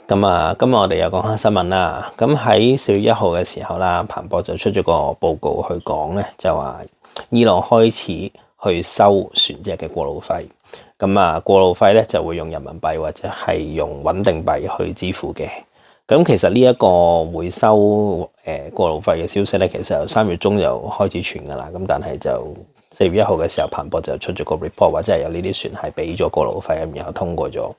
今日我哋又講下新聞啦。咁喺4月1號嘅時候啦，彭博就出咗個報告去講咧，就話伊朗開始去收船隻嘅過路費。過路費咧就會用人民幣或者係用穩定幣去支付嘅。咁其實呢一個會收過路費嘅消息咧，其實由3月中就開始傳噶啦。咁但係就4月1號嘅時候，彭博就出咗個 report，或者係有呢啲船係俾咗過路費，然後通過咗。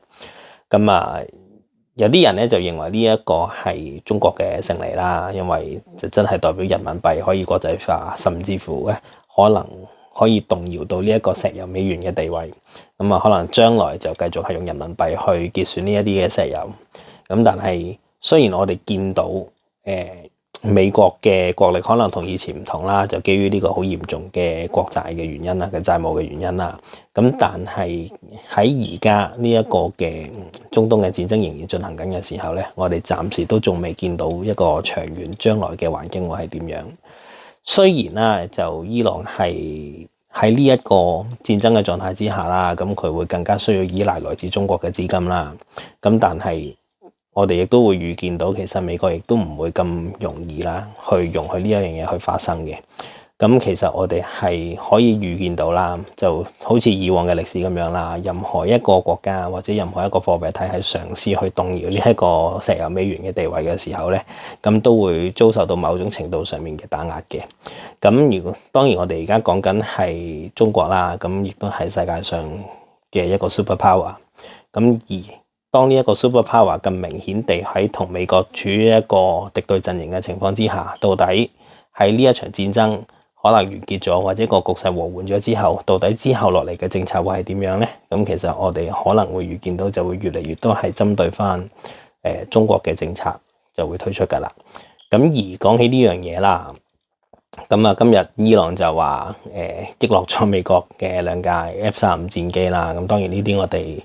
有啲人咧就認為呢一個係中國嘅勝利啦，因為就真係代表人民幣可以國際化，甚至乎咧可能可以動搖到呢一個石油美元嘅地位。可能將來就繼續係用人民幣去結算呢一啲嘅石油。但係雖然我哋見到美國嘅國力可能同以前唔同啦，就基於呢個好嚴重嘅國債嘅原因啦，嘅債務嘅原因啦。但係喺而家呢一個嘅中東嘅戰爭仍然進行緊嘅時候咧，我哋暫時都仲未見到一個長遠將來嘅環境會係點樣。雖然啦，就伊朗係喺呢一個戰爭嘅狀態之下啦，咁佢會更加需要依賴來自中國嘅資金啦。但係我哋亦都會預見到，其實美國亦都唔會咁容易啦，去容許呢一樣嘢去發生嘅。其實我哋係可以預見到啦，就好似以往嘅歷史咁樣啦，任何一個國家或者任何一個貨幣體系嘗試去動搖呢一個石油美元嘅地位嘅時候咧，咁都會遭受到某種程度上面嘅打壓嘅。當然我哋而家講緊係中國啦，咁亦都係世界上嘅一個 super power。而當呢一個 super power 咁明顯地喺同美國處於一個敵對陣營嘅情況之下，到底喺呢一場戰爭可能完結咗，或者個局勢和緩咗之後，到底之後落嚟嘅政策會係點樣呢？其實我哋可能會預見到就會越嚟越多係針對翻中國嘅政策就會推出㗎啦。而講起呢樣嘢啦，今日伊朗就話擊落咗美國嘅2架 F-35戰機啦。當然呢啲我哋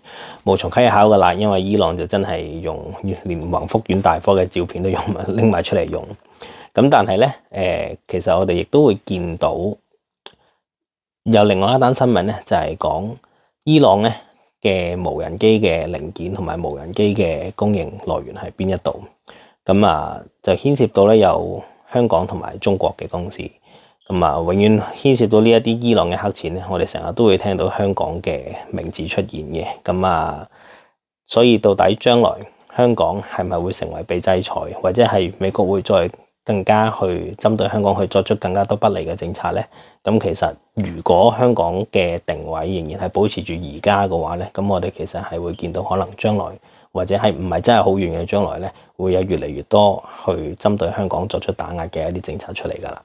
無從稽考㗎啦，因為伊朗就真係用連宏福院大科嘅照片都拎埋出嚟用。但係咧其實我哋亦都會見到有另外一單新聞咧，就係講伊朗咧嘅無人機嘅零件同埋無人機嘅供應來源係邊一度。就牽涉到咧有香港同埋中國嘅公司。永遠牽涉到呢一啲伊朗嘅黑錢咧，我哋成日都會聽到香港嘅名字出現嘅。所以到底將來香港係咪會成為被制裁，或者係美國會再更加去針對香港去作出更加多不利嘅政策咧？其實如果香港嘅定位仍然係保持住而家嘅話咧，咁我哋其實係會見到可能將來或者係唔係真係好遠嘅將來咧，會有越嚟越多去針對香港作出打壓嘅一啲政策出嚟㗎啦。